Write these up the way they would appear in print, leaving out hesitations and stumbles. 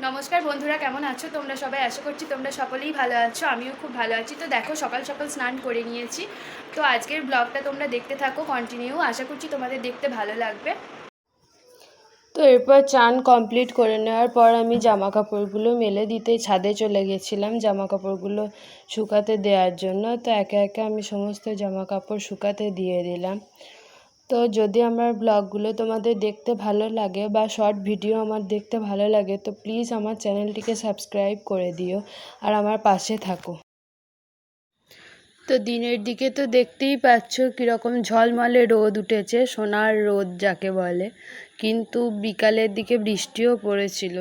নমস্কার বন্ধুরা, কেমন আছো তোমরা সবাই? আশা করছি তোমরা সকলেই ভালো আছো। আমিও খুব ভালো আছি। তো দেখো, সকাল সকাল স্নান করে নিয়েছি। তো আজকের ব্লগটা তোমরা দেখতে থাকো কন্টিনিউ। আশা করছি তোমাদের দেখতে ভালো লাগবে। তো এরপর চান কমপ্লিট করে নেওয়ার পর আমি জামা কাপড়গুলো মেলে দিতে ছাদে চলে গেছিলাম জামা কাপড়গুলো শুকাতে দেওয়ার জন্য। তো একে একে আমি সমস্ত জামা কাপড় শুকাতে দিয়ে দিলাম। তো যদি আমার ব্লগগুলো তোমাদের দেখতে ভালো লাগে বা শর্ট ভিডিও আমার দেখতে ভালো লাগে, তো প্লিজ আমার চ্যানেলটিকে সাবস্ক্রাইব করে দিও আর আমার পাশে থাকো। তো দিনের দিকে তো দেখতেই পাচ্ছ কীরকম ঝলমলে রোদ উঠেছে, সোনার রোদ যাকে বলে, কিন্তু বিকালের দিকে বৃষ্টিও পড়েছিল।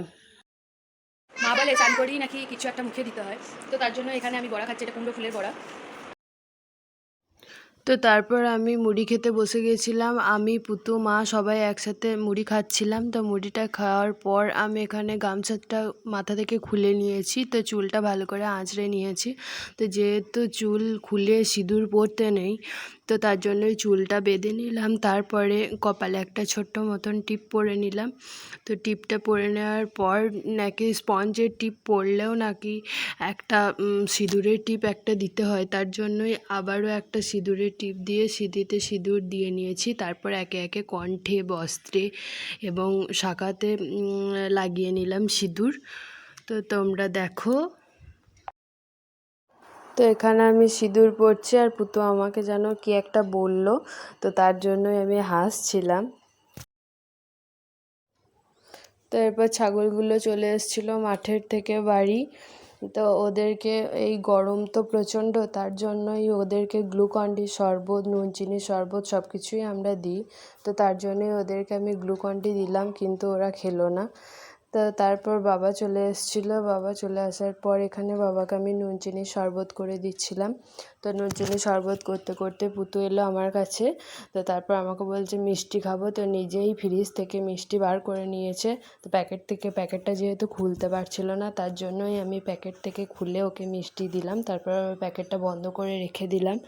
মা বলে চান করেই নাকি কিছু একটা মুখে দিতে হয়। তো তার জন্য এখানে আমি বড়া খাচ্ছি, এটা কুমড়ো ফুলের বড়া। তো তারপর আমি মুড়ি খেতে বসে গেছিলাম। আমি, পুতু, মা সবাই একসাথে মুড়ি খাচ্ছিলাম। তো মুড়িটা খাওয়ার পর আমি এখানে গামছাটা মাথা থেকে খুলে নিয়েছি। তো চুলটা ভালো করে আঁচড়ে নিয়েছি। তো যেহেতু চুল খুলে সিঁদুর পরতে নেই, তো তার জন্যই চুলটা বেঁধে নিলাম। তারপরে কপালে একটা ছোট্ট মতন টিপ পরে নিলাম। তো টিপটা পরে নেওয়ার পর নাকি স্পঞ্জের টিপ পরলেও নাকি একটা সিঁদুরের টিপ একটা দিতে হয়, তার জন্যই আবারও একটা সিঁদুরের টিপ দিয়ে সিঁথিতে সিঁদুর দিয়ে নিয়েছি। তারপর একে একে কণ্ঠে, বস্ত্রে এবং শাখাতে লাগিয়ে নিলাম সিঁদুর। তো তোমরা দেখো। তো এখানে আমি সিঁদুর পরছি আর পুতু আমাকে যেন কি একটা বলল, তো তার জন্যই আমি হাসছিলাম। তো এরপর ছাগলগুলো চলে এসেছিলো মাঠের থেকে বাড়ি। তো ওদেরকে, এই গরম তো প্রচণ্ড, তার জন্যই ওদেরকে গ্লুকন-ডি শরবত, নুন চিনির শরবত সব কিছুই আমরা দিই। তো তার জন্যই ওদেরকে আমি গ্লুকন-ডি দিলাম, কিন্তু ওরা খেলো না। তো তারপর বাবা চলে এসেছিলো। বাবা চলে আসার পর এখানে বাবাকে আমি নুন চিনির শরবত করে দিচ্ছিলাম। তো নুন চিনির শরবত করতে করতে পুতু এলো আমার কাছে। তো তারপর আমাকে বলছে মিষ্টি খাবো। তো নিজেই ফ্রিজ থেকে মিষ্টি বার করে নিয়েছে। তো প্যাকেটটা যেহেতু খুলতে পারছিল না, তার জন্যই আমি প্যাকেট থেকে খুলে ওকে মিষ্টি দিলাম। তারপর প্যাকেটটা বন্ধ করে রেখে দিলাম।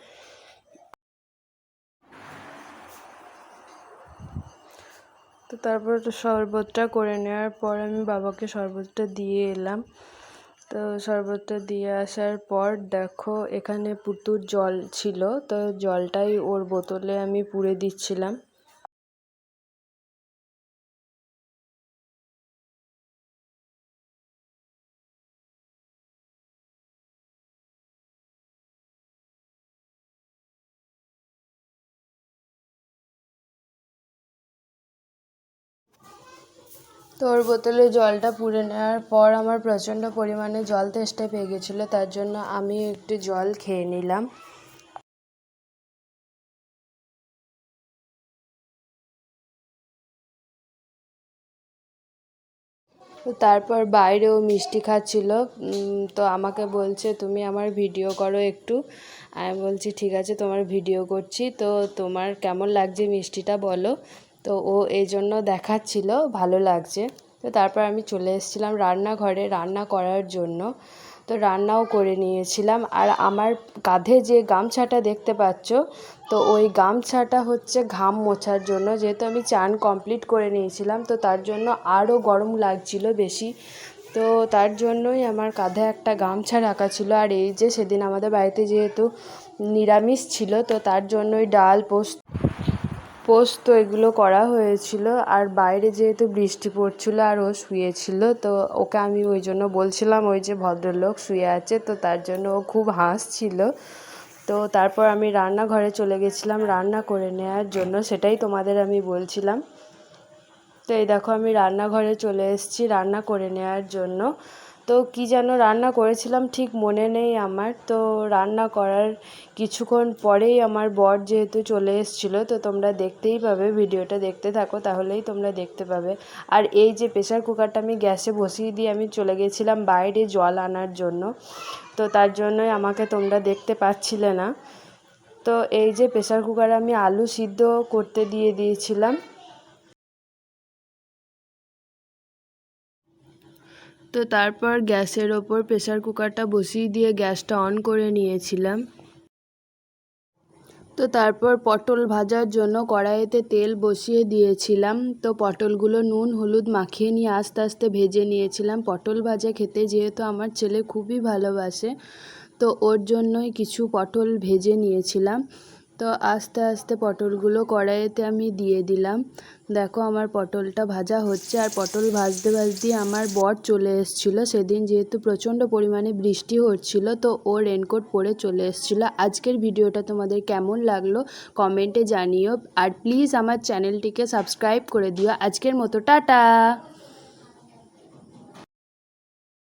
তো তারপর শরবতটা করে নেওয়ার পর আমি বাবাকে শরবতটা দিয়ে এলাম। তো শরবতটা দিয়ে আসার পর দেখো এখানে পুতুর জল ছিল, তো জলটাই ওর বোতলে আমি পুরে দিচ্ছিলাম। তো ওর বোতলে জলটা পুরে নেওয়ার পর আমার প্রচণ্ড পরিমাণে জল তেষ্টা পেয়ে গেছিলো, তার জন্য আমি একটু জল খেয়ে নিলাম। তো তারপর বাইরেও মিষ্টি খাচ্ছিল। তো আমাকে বলছে তুমি আমার ভিডিও করো একটু। আমি বলছি ঠিক আছে, তোমার ভিডিও করছি। তো তোমার কেমন লাগছে মিষ্টিটা বলো। তো ও এই জন্য দেখাচ্ছিল ভালো লাগছে। তো তারপর আমি চলে এসেছিলাম রান্নাঘরে রান্না করার জন্য। তো রান্নাও করে নিয়েছিলাম। আর আমার কাঁধে যে গামছাটা দেখতে পাচ্ছ, তো ওই গামছাটা হচ্ছে ঘাম মোছার জন্য। যেহেতু আমি চান কমপ্লিট করে নিয়েছিলাম, তো তার জন্য আরও গরম লাগছিল বেশি। তো তার জন্যই আমার কাঁধে একটা গামছা রাখা ছিল। আর এই যে সেদিন আমাদের বাড়িতে যেহেতু নিরামিষ ছিল, তো তার জন্যই ডাল, পোস্ত এগুলো করা হয়েছিল। আর বাইরে যেহেতু বৃষ্টি পড়ছিল আর ও শুয়েছিল, তো ওকে আমি ওই জন্য বলছিলাম ওই যে ভদ্রলোক শুয়ে আছে, তো তার জন্য ও খুব হাসছিল। তো তারপর আমি রান্নাঘরে চলে গেছিলাম রান্না করে নেওয়ার জন্য, সেটাই তোমাদের আমি বলছিলাম। তো এই দেখো আমি রান্নাঘরে চলে এসেছি রান্না করে নেওয়ার জন্য। তো কী যেন রান্না করেছিলাম ঠিক মনে নেই আমার। তো রান্না করার কিছুক্ষণ পরেই আমার বর যেহেতু চলে এসেছিলো, তো তোমরা দেখতেই পাবে, ভিডিওটা দেখতে থাকো তাহলেই তোমরা দেখতে পাবে। আর এই যে প্রেসার কুকারটা আমি গ্যাসে বসিয়ে দিয়ে আমি চলে গেছিলাম বাইরে জল আনার জন্য, তো তার জন্যই আমাকে তোমরা দেখতে পাচ্ছিলে না। তো এই যে প্রেসার কুকারে আমি আলু সিদ্ধ করতে দিয়ে দিয়েছিলাম। তো তারপর গ্যাসের ওপর প্রেসার কুকারটা বসিয়ে দিয়ে গ্যাসটা অন করে নিয়েছিলাম। তো তারপর পটল ভাজার জন্য কড়াইতে তেল বসিয়ে দিয়েছিলাম। তো পটলগুলো নুন হলুদ মাখিয়ে নিয়ে আস্তে আস্তে ভেজে নিয়েছিলাম। পটল ভাজা খেতে যেহেতু আমার ছেলে খুবই ভালোবাসে, তো ওর জন্যই কিছু পটল ভেজে নিয়েছিলাম। তো আস্তে আস্তে পটলগুলো কড়াইতে আমি দিয়ে দিলাম। দেখো আমার পটলটা ভাজা হচ্ছে, আর পটল ভাজতে ভাজতে আমার বর চলে এসেছিলো। সেদিন যেহেতু প্রচণ্ড পরিমাণে বৃষ্টি হচ্ছিল, তো ও রেনকোট পরে চলে এসেছিলো। আজকের ভিডিওটা তোমাদের কেমন লাগলো কমেন্টে জানিও, আর প্লিজ আমার চ্যানেলটিকে সাবস্ক্রাইব করে দিও। আজকের মতো টাটা।